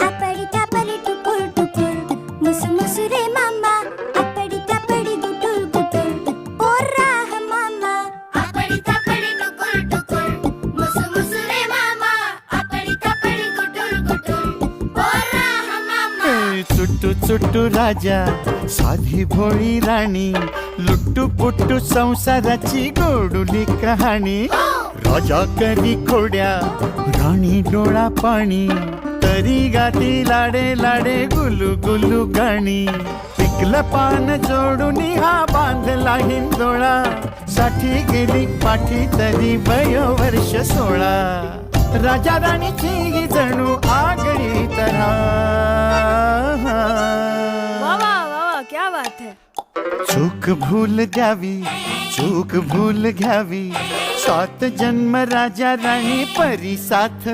आपडी तापडी टुकुर टुकुर मुसमुसु रे मामा आपडी तापडी गुटुर गुटुर पोरा ह मामा आपडी तापडी टुकुर टुकुर मुसमुसु रे मामा आपडी तापडी गुटुर गुटुर पोरा ह मामा चुट्टू चुट्टू राजा साधी भोळी राणी लुट्टू पुट्टू संसाराची गोडुली कहाणी राजा करी खोड्या राणी डोळा पाणी तरी गाती लाडे लाडे गुलू गुलू गाणी पिकलं पान जोडून हा बांधला हिंदोळा साठी गेली पाठी तरी वयो वर्ष 16 राजा राणीची ही जणू आगळी तऱ्हा वाह वाह वाह क्या बात है. चूक भूल द्यावी चूक भूल घ्यावी 7 जन्म राजा राणी परी साथ